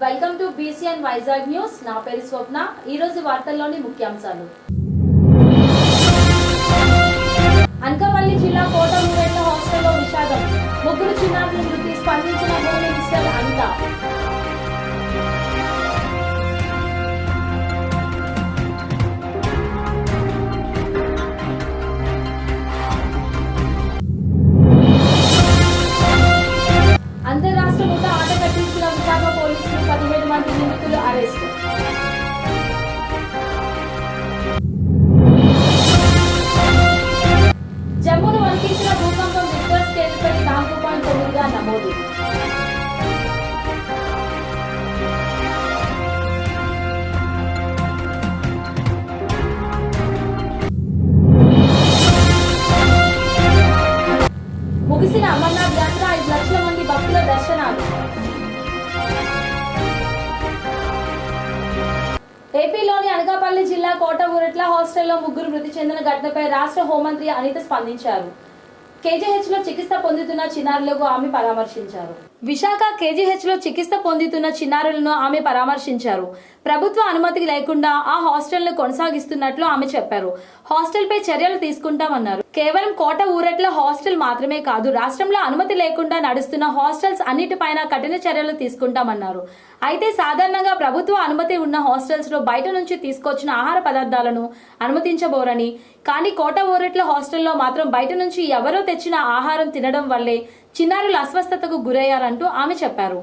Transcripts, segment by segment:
Welcome to BCN Vizag news. నా పేరు స్వప్న. ఈ రోజు వార్తల్లోని ముఖ్యాంశాలు. అనకాపల్లి జిల్లా కోటమూరెట్ల హాస్టల్లో విషాదం. ముగ్గురు చిన్నారుల మృతి. స్పందించిన హోమ్ మినిస్టర్ అనిత. అంతర్రాష్ట్ర ముఠా ఆట కట్టించిన విశాఖ పోలీసులు. 17 మంది నిందితులు అరెస్టు. జమ్మూను వణికించిన భూకంపం రిక్టర్ స్కేల్పై 4.9గా నమోదు. ముగిసిన అమర్నాథ్ యాత్ర. 5 లక్షల మంది భక్తుల దర్శనాలు. ఏపీలోని అనకాపల్లి జిల్లా కోటమూరెట్ల హాస్టల్లో ముగ్గురు మృతి చెందిన ఘటనపై రాష్ట్ర హోంమంత్రి అనిత స్పందించారు. KGH లో చికిత్స పొందుతున్న చిన్నారులకు ఆమె పరామర్శించారు. విశాఖ KGH లో చికిత్స పొందుతున్న చిన్నారులను ఆమె పరామర్శించారు. ప్రభుత్వ అనుమతి లేకుండా ఆ హాస్టల్ ను కొనసాగిస్తున్నట్లు ఆమె చెప్పారు. హాస్టల్ పై చర్యలు తీసుకుంటామన్నారు. కేవలం కోటమూరెట్ల హాస్టల్ మాత్రమే కాదు, రాష్ట్రంలో అనుమతి లేకుండా నడుస్తున్న హాస్టల్స్ అన్నిటిపైన కఠిన చర్యలు తీసుకుంటామన్నారు. అయితే సాధారణంగా ప్రభుత్వ అనుమతి ఉన్న హాస్టల్స్ లో బయట నుంచి తీసుకొచ్చిన ఆహార పదార్థాలను అనుమతించబోరని, కానీ కోటమూరెట్ల హాస్టల్లో మాత్రం బయట నుంచి ఎవరో తెచ్చిన ఆహారం తినడం వల్లే చిన్నారులు అస్వస్థతకు గురయ్యారంటూ ఆమె చెప్పారు.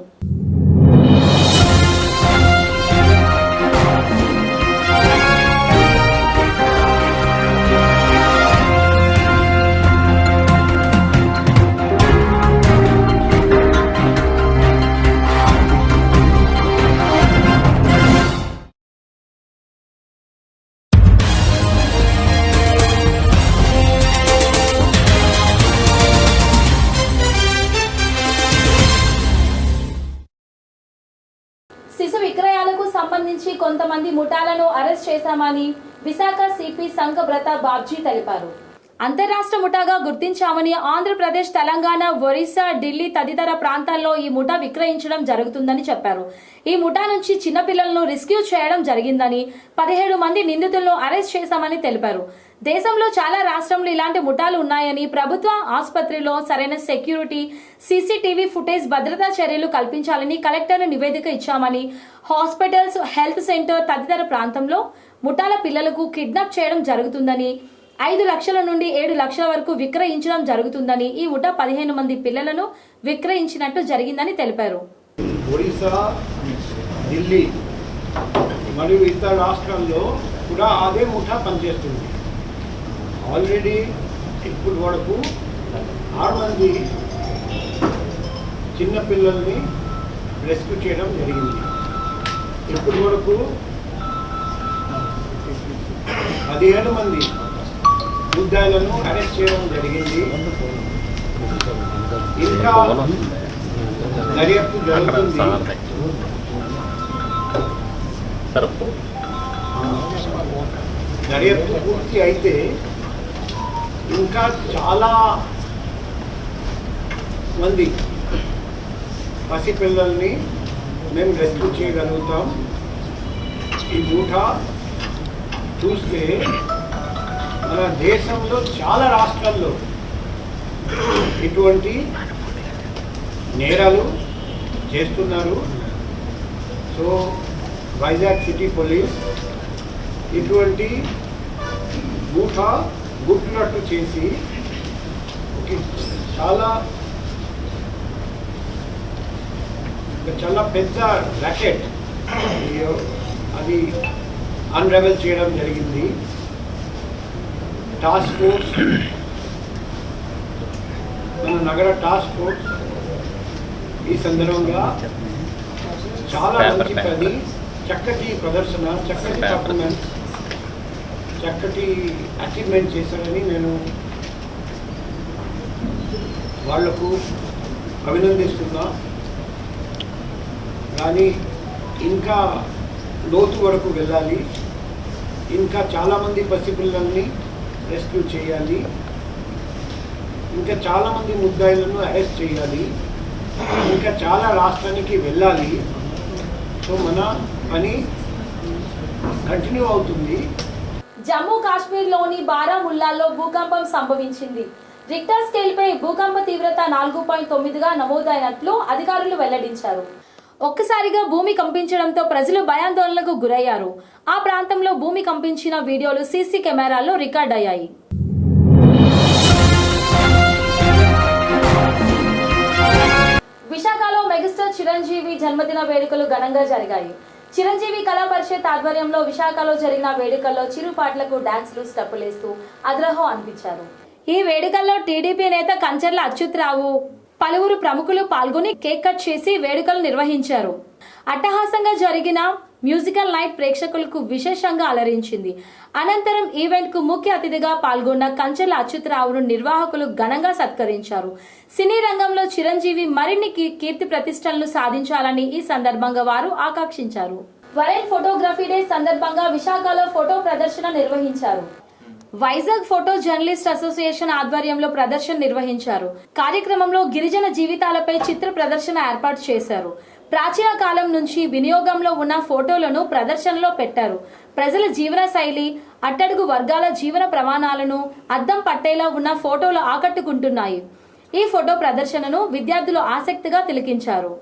శిశు విక్రయాలకు సంబంధించి కొంతమంది ముఠాలను అరెస్ట్ చేశామని విశాఖ సిపి సంఘబ్రత బాబ్జీ తెలిపారు. అంతర్రాష్ట్ర ముఠాగా గుర్తించామని, ఆంధ్రప్రదేశ్, తెలంగాణ, ఒరిస్సా, ఢిల్లీ తదితర ప్రాంతాల్లో ఈ ముఠా విక్రయించడం జరుగుతుందని చెప్పారు. ఈ ముఠా నుంచి చిన్నపిల్లలను రెస్క్యూ చేయడం జరిగిందని, 17 మంది నిందితులను అరెస్ట్ చేశామని తెలిపారు. దేశంలో చాలా రాష్ట్రంలో ఇలాంటి ముఠాలు ఉన్నాయని, ప్రభుత్వ ఆసుపత్రిలో సరైన సెక్యూరిటీ, CCTV ఫుటేజ్, భద్రతా చర్యలు కల్పించాలని కలెక్టర్ నివేదిక ఇచ్చామని, హాస్పిటల్స్, హెల్త్ సెంటర్ తదితర ప్రాంతంలో ముఠాల పిల్లలకు కిడ్నాప్ చేయడం జరుగుతుందని, 5 లక్షల నుండి 7 లక్షల వరకు విక్రయించడం జరుగుతుందని, ఈ ముఠా 15 మంది పిల్లలను విక్రయించినట్టు జరిగిందని తెలిపారు. ఒడిశా, ఢిల్లీ మరియు ఇతర రాష్ట్రాల్లో కూడా అదే ముఠా పనిచేస్తుంది. ఆల్రెడీ ఇప్పుడు వరకు 6 మంది చిన్నపిల్లల్ని రెస్క్యూ చేయడం జరిగింది. ఇప్పటి వరకు 17 మంది ముద్దాయిలను అరెస్ట్ చేయడం జరిగింది. ఇంకా దర్యాప్తు జరుగుతుంది. దర్యాప్తు పూర్తి అయితే ఇంకా చాలా మంది పసిపిల్లల్ని మేము రెస్క్యూ చేయగలుగుతాం. ఈ ముఠా చూస్తే మన దేశంలో చాలా రాష్ట్రాల్లో ఇటువంటి నేరాలు చేస్తున్నారు. సో వైజాగ్ సిటీ పోలీస్ ఇటువంటి ముఠా గుర్తున్నట్టు చేసి చాలా పెద్ద ర్యాకెట్ అది అన్రెవెల్ చేయడం జరిగింది. టాస్క్ ఫోర్స్, మన నగర టాస్క్ ఫోర్స్ ఈ సందర్భంగా చాలా మంచి పని, చక్కటి ప్రదర్శన, చక్కటి పర్ఫార్మెన్స్, చక్కటి అచీవ్మెంట్ చేశారని నేను వాళ్లకు అభినందిస్తున్నా. కానీ ఇంకా లోతు వరకు వెళ్ళాలి. ఇంకా చాలామంది పసిపిల్లల్ని రెస్క్యూ చేయాలి. ఇంకా చాలామంది ముద్దాయిలను అరెస్ట్ చేయాలి. ఇంకా చాలా రాష్ట్రానికి వెళ్ళాలి. సో మన పని కంటిన్యూ అవుతుంది. జమ్మూ కాశ్మీర్లోని బారాముల్లాలో భూకంపం సంభవించింది. రిక్టర్ స్కేల్పై భూకంప తీవ్రత 4.9గా నమోదైనట్లు అధికారులు వెల్లడించారు. ఒక్కసారిగా భూమి కంపించడంతో ప్రజలు భయాందోళనకు గురయ్యారు. ఆ ప్రాంతంలో భూమి కంపించిన వీడియోలు సీసీ కెమెరాల్లో రికార్డ్ అయ్యాయి. విశాఖలో మెగాస్టార్ చిరంజీవి జన్మదిన వేడుకలు ఘనంగా జరిగాయి. చిరంజీవి కళా పరిషత్ ఆధ్వర్యంలో విశాఖలో జరిగిన వేడుకల్లో చిరుపాట్లకు డాన్సులు స్టెప్పులేస్తూ అగ్రహం అనిపించారు. ఈ వేడుకల్లో టీడీపీ నేత కంచర్ల అచ్యుతరావు పలువురు ప్రముఖులు పాల్గొని కేక్ కట్ చేసి వేడుకలు నిర్వహించారు. అట్టహాసంగా జరిగిన మ్యూజికల్ నైట్ ప్రేక్షకులకు విశేషంగా అలరించింది. అనంతరం ఈవెంట్ కు ముఖ్య అతిథిగా పాల్గొన్న కంచర్ల అచ్యుతరావును నిర్వాహకులు ఘనంగా సత్కరించారు. సినీ రంగంలో చిరంజీవి మరిన్ని కీర్తి ప్రతిష్టలను సాధించాలని ఈ సందర్భంగా వారు ఆకాంక్షించారు. వరల్డ్ ఫోటోగ్రఫీ డే సందర్భంగా విశాఖలో ఫోటో ప్రదర్శన నిర్వహించారు. వైజాగ్ ఫోటో జర్నలిస్ట్ అసోసియేషన్ ఆధ్వర్యంలో ప్రదర్శన నిర్వహించారు. కార్యక్రమంలో గిరిజన జీవితాలపై చిత్ర ప్రదర్శన ఏర్పాటు చేశారు. ప్రాచీన కాలం నుంచి వినియోగంలో ఉన్న ఫోటోలను ప్రదర్శనలో పెట్టారు. ప్రజల జీవన శైలి, అట్టడుగు వర్గాల జీవన ప్రమాణాలను అద్దం పట్టేలా ఉన్న ఫోటోలు ఆకట్టుకుంటున్నాయి. ఈ ఫోటో ప్రదర్శనను విద్యార్థులు ఆసక్తిగా తిలకించారు.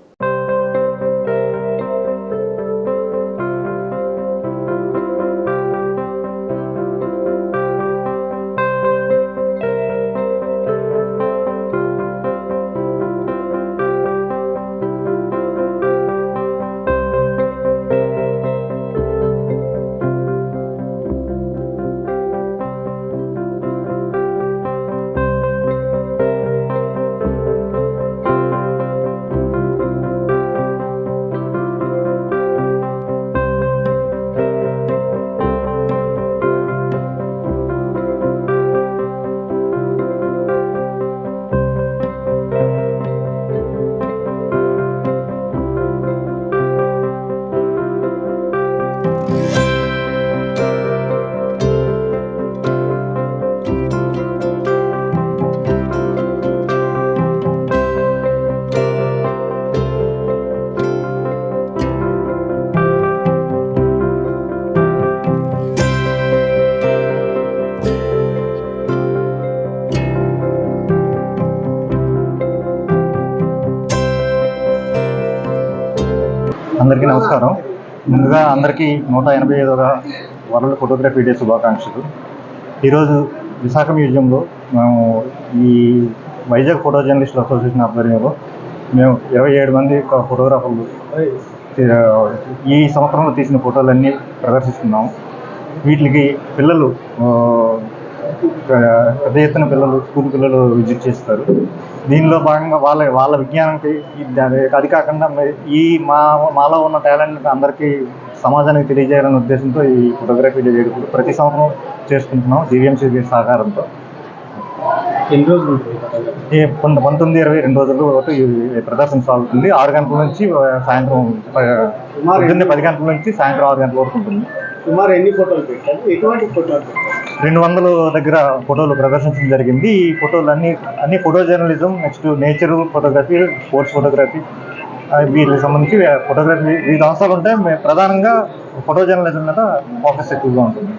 అందరికీ నమస్కారం. ముందుగా అందరికీ 185వ వరల్డ్ ఫోటోగ్రఫీ డే శుభాకాంక్షలు. ఈరోజు విశాఖ మ్యూజియంలో మేము ఈ వైజాగ్ ఫోటో జర్నలిస్ట్ అసోసియేషన్ ఆధ్వర్యంలో మేము 27 మంది ఫోటోగ్రాఫర్లు ఈ సంవత్సరంలో తీసిన ఫోటోలన్నీ ప్రదర్శిస్తున్నాము. వీటికి పిల్లలు పెద్ద ఎత్తున స్కూల్ పిల్లలు విజిట్ చేస్తారు. దీనిలో భాగంగా వాళ్ళ విజ్ఞానానికి అది కాకుండా ఈ మాలో ఉన్న టాలెంట్ అందరికీ సమాజానికి తెలియజేయాలనే ఉద్దేశంతో ఈ ఫోటోగ్రఫీ డే వేడుకలు ప్రతి సంవత్సరం చేసుకుంటున్నాం జీవీఎంసీ సహకారంతో. 19, 22 రోజులు ఈ ప్రదర్శన సాగుతుంది. 6 గంటల నుంచి సాయంత్రం 10 గంటల నుంచి సాయంత్రం 6 గంటల వరకు ఉంటుంది. సుమారు ఎన్ని ఫోటోలు పెట్టారు? ఎటువంటి ఫోటోలు పెట్టారు? 200 దగ్గర ఫోటోలు ప్రదర్శించడం జరిగింది. ఈ ఫోటోలు అన్ని photo journalism, next nature photography, sports photography, వీటికి సంబంధించి ఫోటోగ్రఫీ వివిధ అంశాలు ఉంటాయి. ప్రధానంగా ఫోటో జర్నలిజం మీద ఫోకస్ ఎక్కువగా ఉంటుంది.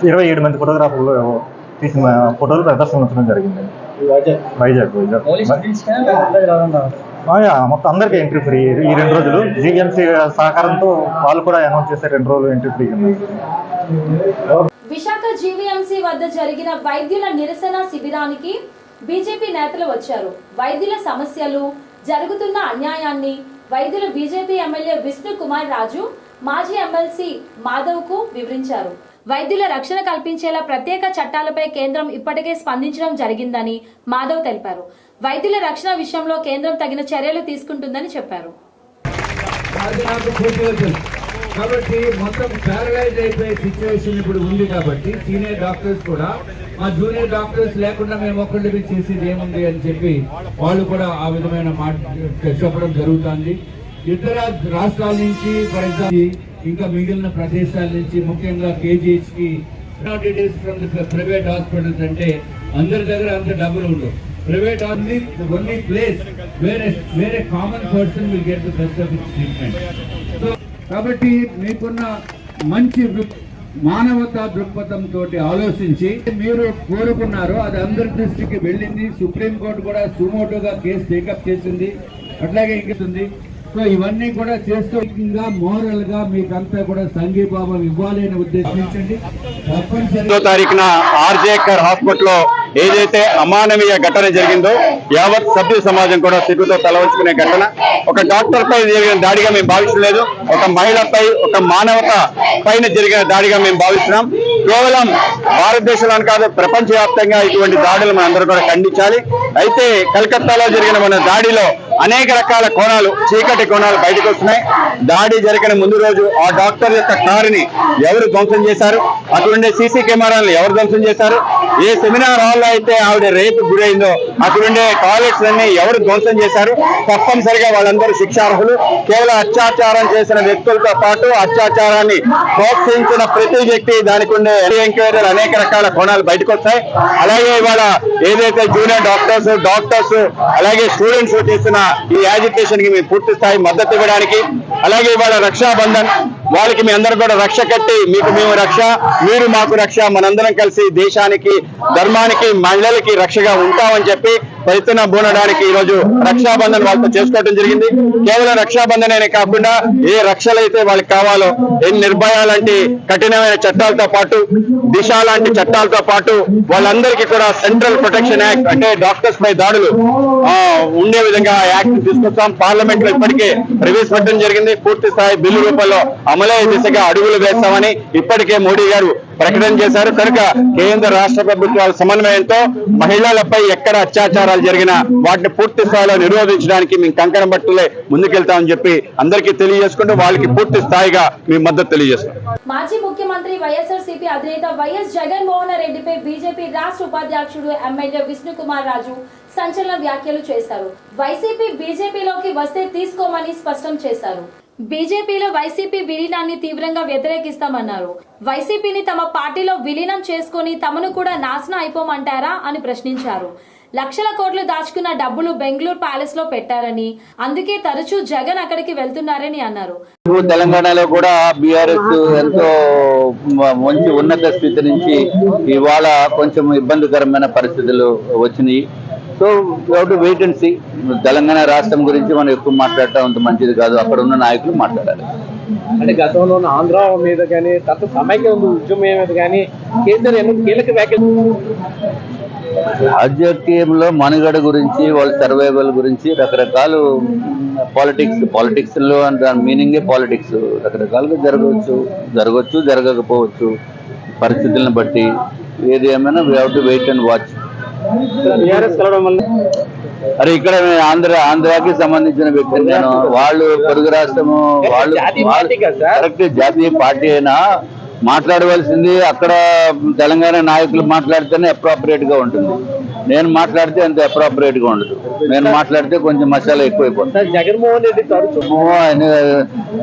27 మంది ఫోటోగ్రాఫర్లు తీసిన ఫోటోలు ప్రదర్శన ఉంచడం జరిగింది. వైజాగ్ మొత్తం అందరికీ ఎంట్రీ ఫ్రీ. ఈ 2 రోజులు జీవీఎంసీ సహకారంతో వాళ్ళు కూడా అనౌన్స్ చేశారు 2 రోజులు ఎంట్రీ ఫ్రీ. విశాఖ జీవీఎంసీ వద్ద జరిగిన వైద్యుల నిరసన శిబిరానికి బీజేపీ నేతలు వచ్చారు. వైద్యుల సమస్యలు, జరుగుతున్న అన్యాయాన్ని వైద్యులు బీజేపీ ఎమ్మెల్యే విష్ణు కుమార్ రాజు, మాజీ ఎమ్మెల్సీ మాధవ్ కు వివరించారు. వైద్యుల రక్షణ కల్పించేలా ప్రత్యేక చట్టాలపై కేంద్రం ఇప్పటికే స్పందించడం జరిగిందని మాధవ్ తెలిపారు. వైద్యుల రక్షణ విషయంలో కేంద్రం తగిన చర్యలు తీసుకుంటుందని చెప్పారు. కాబట్టి మొత్తం ప్యారలైజ్ అయిపోయే సిచ్యువేషన్ ఇప్పుడు ఉంది. కాబట్టి సీనియర్ డాక్టర్స్ కూడా మా జూనియర్ డాక్టర్స్ లేకుండా మేము ఒక్కళ్ళకి చేసేది ఏముంది అని చెప్పి వాళ్ళు కూడా ఆ విధమైన మాట చెప్పడం జరుగుతుంది. ఇతర రాష్ట్రాల నుంచి ఫర్ ఎగ్జాంపుల్ ఇంకా మిగిలిన ప్రదేశాల నుంచి ముఖ్యంగా కేజీహెచ్కి details from the private hospitals అంటే అందరి దగ్గర అంత డబ్బులు ఉండవు. Private only place where a common person will get the best of its treatment. So, కాబట్టి మీకున్న మంచి మానవతా దృక్పథంతో ఆలోచించి మీరు కోరుకున్నారో అది అందరి దృష్టికి వెళ్ళింది. సుప్రీంకోర్టు కూడా సుమోటోగా కేసు టేకప్ చేసింది, అట్లాగే ఇంకేస్తుంది. సో ఇవన్నీ కూడా చేస్తూ ఇంకా మోరల్ గా మీకంతా కూడా సంఘీభావం ఇవ్వాలి అని ఉద్దేశించండి. తప్పనిసరిగా తారీఖున ఆర్జేకర్ హాస్పిటల్లో ఏదైతే అమానవీయ ఘటన జరిగిందో యావత్ సభ్య సమాజం కూడా సిగ్గుతో తలవంచుకునే ఘటన ఒక డాక్టర్ పై జరిగిన దాడిగా మేము భావించలేదు, ఒక మహిళపై ఒక మానవత పైన జరిగిన దాడిగా మేము భావిస్తున్నాం. కేవలం భారతదేశంలోని కాదు ప్రపంచవ్యాప్తంగా ఇటువంటి దాడులు మనందరూ కూడా ఖండించాలి. అయితే కలకత్తాలో జరిగిన మన దాడిలో అనేక రకాల కోణాలు, చీకటి కోణాలు బయటకు వస్తున్నాయి. దాడి జరిగిన ముందు రోజు ఆ డాక్టర్ యొక్క కారుని ఎవరు ధ్వంసం చేశారు, అక్కడుండే సీసీ కెమెరాలను ఎవరు ధ్వంసం చేశారు, ఏ సెమినార్ హాల్లో అయితే ఆవిడ రేపు గురైందో అక్కడుండే టాయిలెట్స్ అన్ని ఎవరు ధ్వంసం చేశారు, తప్పనిసరిగా వాళ్ళందరూ శిక్షార్హులు. కేవలం అత్యాచారం చేసిన వ్యక్తులతో పాటు అత్యాచారాన్ని ప్రోత్సహించిన ప్రతి వ్యక్తి దానికి ఉండే ఎంక్వైరీలు అనేక రకాల కోణాలు బయటకు వస్తాయి. అలాగే ఇవాళ ఏదైతే జూనియర్ డాక్టర్స్ అలాగే స్టూడెంట్స్ చేసిన ఈ యాజిటేషన్ కి మేము పూర్తి స్థాయి మద్దతు ఇవ్వడానికి, అలాగే ఇవాళ రక్షాబంధన్ వాళ్ళకి మీ అందరూ కూడా రక్ష కట్టి మీకు మేము రక్ష, మీరు మాకు రక్ష, మనందరం కలిసి దేశానికి, ధర్మానికి, మహిళలకి రక్షగా ఉంటామని చెప్పి ప్రయత్న బోనడానికి ఈరోజు రక్షాబంధన్ వాళ్ళతో చేసుకోవడం జరిగింది. కేవలం రక్షాబంధన్ అనే కాకుండా ఏ రక్షలైతే వాళ్ళకి కావాలో, నిర్భయ లాంటి కఠినమైన చట్టాలతో పాటు, దిశ లాంటి చట్టాలతో పాటు వాళ్ళందరికీ కూడా సెంట్రల్ ప్రొటెక్షన్ యాక్ట్ అంటే డాక్టర్స్ పై దాడులు ఉండే విధంగా యాక్ట్ తీసుకొస్తాం. పార్లమెంట్ లో ఇప్పటికే ప్రవేశపెట్టడం జరిగింది. పూర్తి స్థాయి బిల్లు రూపంలో అమలయ్యే దిశగా అడుగులు వేస్తామని ఇప్పటికే మోడీ గారు ప్రకటన చేశారు. కనుక కేంద్ర రాష్ట్ర ప్రభుత్వాల సమన్వయంతో మహిళలపై ఎక్కడ అత్యాచారాలు జరిగినా వాటిని పూర్తి స్థాయిలో నిరోధించడానికి మేము కంకణం బట్టులే ముందుకెళ్తామని చెప్పి అందరికీ తెలియజేసుకుంటూ వాళ్ళకి పూర్తి స్థాయిగా మేము మద్దతు తెలియజేస్తాం. మాజీ ముఖ్యమంత్రి వైఎస్ఆర్సీపీ అధినేత వైఎస్ జగన్మోహన్ రెడ్డిపై బీజేపీ రాష్ట్ర ఉపాధ్యక్షుడు ఎమ్మెల్యే విష్ణుకుమార్ రాజు సంచలన వ్యాఖ్యలు చేశారు. వైసీపీ బీజేపీలోకి వస్తే తీసుకోమని స్పష్టం చేశారు. బీజేపీలో వైసీపీ విలీనాన్ని తీవ్రంగా వ్యతిరేకిస్తామన్నారు. వైసీపీని తమ పార్టీలో విలీనం చేసుకుని తమను కూడా నాశనం అయిపోమంటారా అని ప్రశ్నించారు. లక్షల కోట్లు దాచుకున్న డబ్బులు బెంగళూరు ప్యాలెస్ లో పెట్టారని, అందుకే తరచూ జగన్ అక్కడికి వెళ్తున్నారని అన్నారు. తెలంగాణలో కూడా బీఆర్ఎస్ ఎంతో మంచి ఉన్నత స్థితి నుంచి ఇవాళ కొంచెం ఇబ్బందికరమైన పరిస్థితులు వచ్చినాయి. So to wait and see. Telangana రాష్ట్రం గురించి మనం ఎక్కువ మాట్లాడటం అంత మంచిది కాదు, అక్కడ ఉన్న నాయకులు మాట్లాడాలి. అంటే గతంలో ఆంధ్ర మీద కానీ తర్వాత సమైక్య ఉద్యమం మీద కానీ కేంద్ర కీలక వ్యాఖ్యలు రాజకీయంలో మనుగడ గురించి, వాళ్ళ సర్వైవల్ గురించి రకరకాలు పాలిటిక్స్ లో దాని మీనింగే పాలిటిక్స్. రకరకాలుగా జరగవచ్చు జరగకపోవచ్చు పరిస్థితులను బట్టి. ఏది ఏమైనా we have to wait and watch. అరే ఇక్కడ ఆంధ్రాకి సంబంధించిన వ్యక్తి నేను, వాళ్ళు పొరుగు రాష్ట్రము, వాళ్ళు కరెక్ట్ జాతీయ పార్టీ అయినా మాట్లాడవలసింది అక్కడ తెలంగాణ నాయకులు మాట్లాడితేనే అప్రోప్రియేట్ గా ఉంటుంది. నేను మాట్లాడితే అంత అప్రోప్రియేట్ గా ఉండదు. నేను మాట్లాడితే కొంచెం మసాలా ఎక్కువైపోతుంది. జగన్మోహన్ రెడ్డి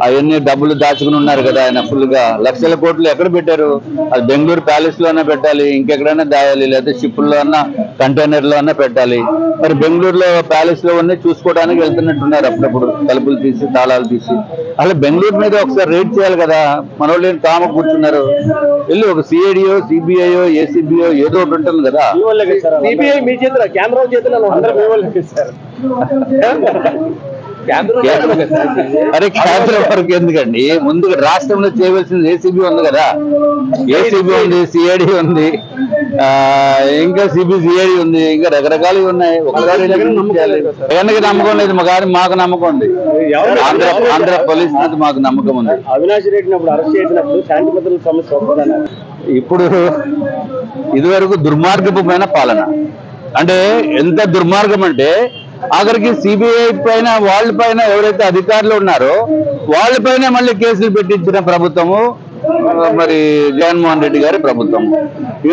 అవన్నీ డబ్బులు దాచుకుని ఉన్నారు కదా ఆయన ఫుల్ గా. లక్షల కోట్లు ఎక్కడ పెట్టారు? అది బెంగళూరు ప్యాలెస్ లోనే పెట్టాలి, ఇంకెక్కడైనా దాయాలి, లేదా షిప్పుల్లో అన్నా కంటైనర్ లో అన్నా పెట్టాలి. మరి బెంగళూరులో ప్యాలెస్ లో ఉన్నాయి చూసుకోవడానికి వెళ్తున్నట్టున్నారు అప్పుడప్పుడు, తలుపులు తీసి తాళాలు తీసి. అలా బెంగళూరు మీద ఒకసారి రేట్ చేయాలి కదా. మనోళ్ళు కామ కూర్చున్నారు. వెళ్ళి ఒక సిఐడియో, సిబిఐయో, ఏసీబీయో ఏదో ఒకటి ఉంటుంది కదా. సిబిఐ మీ చేతిలో, కేంద్రం చేతిలో అరే కేంద్రం వరకు ఎందుకండి? ముందుగా రాష్ట్రంలో చేయవలసింది ఏసీబీ ఉంది కదా. ఏసీబీ ఉంది, సిఐడి ఉంది, ఇంకా సిబిసిఐడి ఉంది, ఇంకా రకరకాలు ఉన్నాయి. ఒకసారి జగన్కి నమ్మకం లేదు, మాకు నమ్మకం ఉంది. ఆంధ్ర పోలీస్ మీద మాకు నమ్మకం ఉంది. అవినాష్ రెడ్డిని అరెస్ట్ చేసినప్పుడు శాంతి భద్రతల సమస్య ఇప్పుడు ఇదివరకు దుర్మార్గమైన పాలన. అంటే ఎంత దుర్మార్గం అంటే ఆఖరికి సిబిఐ పైన, వాళ్ళ పైన ఎవరైతే అధికారులు ఉన్నారో వాళ్ళపైన మళ్ళీ కేసులు పెట్టించిన ప్రభుత్వము మరి జగన్మోహన్ రెడ్డి గారి ప్రభుత్వం.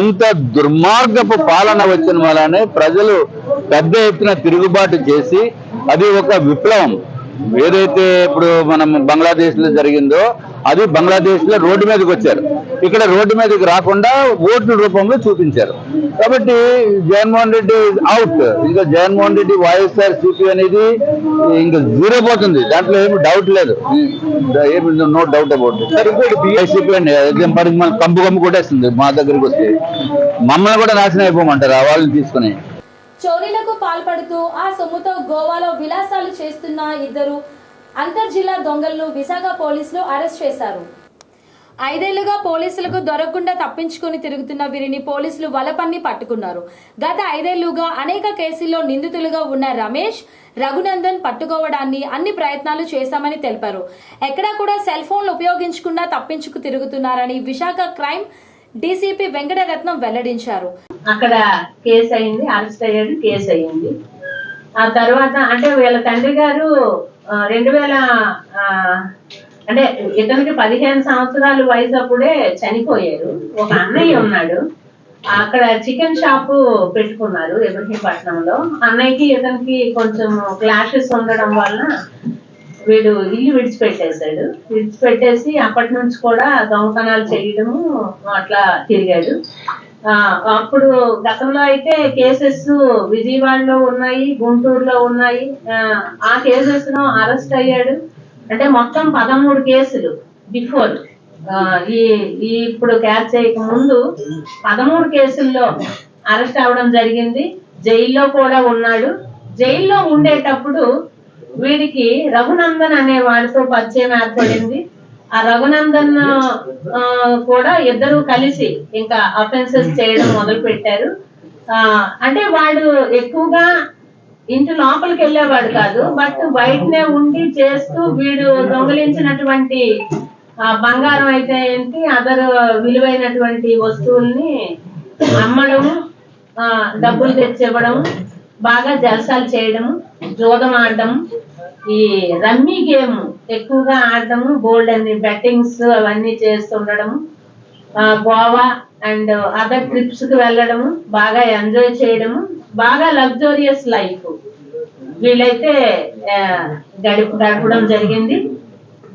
ఇంత దుర్మార్గపు పాలన వచ్చిన వల్లనే ప్రజలు పెద్ద ఎత్తున తిరుగుబాటు చేసి అది ఒక విప్లవం. ఏదైతే ఇప్పుడు మనం బంగ్లాదేశ్ లో జరిగిందో అది బంగ్లాదేశ్ లో రోడ్డు మీదకి వచ్చారు, ఇక్కడ రోడ్డు మీదకి రాకుండా ఓట్ల రూపంలో చూపించారు. కాబట్టి జగన్మోహన్ రెడ్డి అవుట్. ఇంకా జగన్మోహన్ రెడ్డి వైఎస్ఆర్ సిపి అనేది ఇంకా జీరో పోతుంది, దాంట్లో ఏమి డౌట్ లేదు, నో డౌట్ అబౌట్ వైసీపీ అండి. మన కంపు కొట్టేస్తుంది మా దగ్గరికి వస్తే, మమ్మల్ని కూడా నాశనం అయిపోమంటారు ఆ వాళ్ళని తీసుకుని. చోరీలకు పాల్పడుతూ ఆ సొమ్ముతో గోవాలో విలాసాలు చేస్తున్న ఇద్దరు అంతర్జిల్లా దొంగలను విశాఖ పోలీసులు అరెస్ట్ చేశారు. 5 ఏళ్లుగా పోలీసులకు దొరకకుండా తప్పించుకుని తిరుగుతున్న వీరిని పోలీసులు వలపన్ని పట్టుకున్నారు. గత 5 ఏళ్లుగా అనేక కేసుల్లో నిందితులుగా ఉన్న రమేష్, రఘునందన్ పట్టుకోవడాన్ని అన్ని ప్రయత్నాలు చేశామని తెలిపారు. ఎక్కడా కూడా సెల్ ఫోన్లు ఉపయోగించకుండా తప్పించుకు తిరుగుతున్నారని విశాఖ క్రైమ్ డీసీపీ వెంకటరత్నం వెల్లడించారు. అక్కడ కేసు అయింది, అరెస్ట్ అయ్యాడు, కేసు అయ్యింది. ఆ తర్వాత అంటే వీళ్ళ తండ్రి గారు 2000 అంటే ఇతనికి 15 సంవత్సరాల వయసు అప్పుడే చనిపోయారు. ఒక అన్నయ్య ఉన్నాడు, అక్కడ చికెన్ షాప్ పెట్టుకున్నారు ఇబ్రహీంపట్నంలో. అన్నయ్యకి ఇతనికి కొంచెం క్లాషెస్ ఉండడం వలన వీడు ఇల్లు విడిచిపెట్టేసి అప్పటి నుంచి కూడా దొంగతనాలు చేయడము అట్లా తిరిగాడు. అప్పుడు గతంలో అయితే కేసెస్ విజయవాడలో ఉన్నాయి, గుంటూరులో ఉన్నాయి. ఆ కేసెస్ లో అరెస్ట్ అయ్యాడు. అంటే మొత్తం 13 కేసులు బిఫోర్ ఈ ఇప్పుడు క్యాచ్ చేయక ముందు 13 కేసుల్లో అరెస్ట్ అవ్వడం జరిగింది. జైల్లో కూడా ఉన్నాడు. జైల్లో ఉండేటప్పుడు వీడికి రఘునందన్ అనే వాడితో పరిచయం ఏర్పడింది. ఆ రఘునందన్ కూడా ఇద్దరు కలిసి ఇంకా అఫెన్సెస్ చేయడం మొదలు పెట్టారు. అంటే వాడు ఎక్కువగా ఇంటి లోపలికి వెళ్ళేవాడు కాదు, బట్ బయటనే ఉండి చేస్తూ వీడు దొంగలించినటువంటి బంగారం అయితే ఏంటి, అదర్ విలువైనటువంటి వస్తువుల్ని అమ్మడం, డబ్బులు తెచ్చివ్వడం, బాగా జలసాలు చేయడం, జోదం ఆడడం, ఈ రమ్మీ గేమ్ ఎక్కువగా ఆడటము, గోల్డ్ అన్ని బెట్టింగ్స్ అవన్నీ చేస్తుండడం, గోవా అండ్ అదర్ ట్రిప్స్ కి వెళ్ళడము, బాగా ఎంజాయ్ చేయడము, బాగా లగ్జూరియస్ లైఫ్ వీళ్ళైతే గడపడం జరిగింది.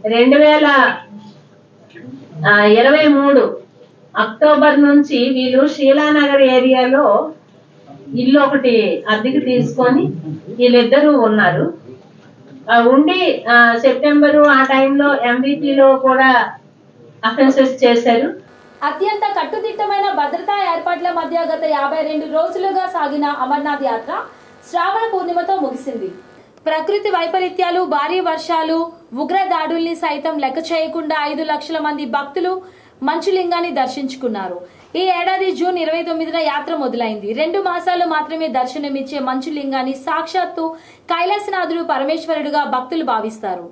2023 అక్టోబర్ నుంచి వీళ్ళు శీలానగర్ ఏరియాలో ఇల్లు ఒకటి అద్దెకి తీసుకొని వీళ్ళిద్దరూ ఉన్నారు. ఉండి సెప్టెంబరు ఆ టైంలో ఎంబీపీలో కూడా అఫెన్సెస్ చేశారు. అత్యంత కట్టుదిట్టమైన భద్రతా ఏర్పాట్ల మధ్య గత 52 రోజులుగా సాగిన అమర్నాథ్ యాత్ర శ్రావణ పూర్ణిమతో ముగిసింది. ప్రకృతి వైపరీత్యాలు, భారీ వర్షాలు, ఉగ్ర దాడుల్ని సైతం లెక్క చేయకుండా 5 లక్షల మంది భక్తులు మంచులింగాన్ని దర్శించుకున్నారు. ఈ ఏడాది జూన్ 29న యాత్ర మొదలైంది. 2 మాసాలు మాత్రమే దర్శనమిచ్చే మంచులింగాన్ని సాక్షాత్తు కైలాసనాథుడు పరమేశ్వరుడుగా భక్తులు భావిస్తారు.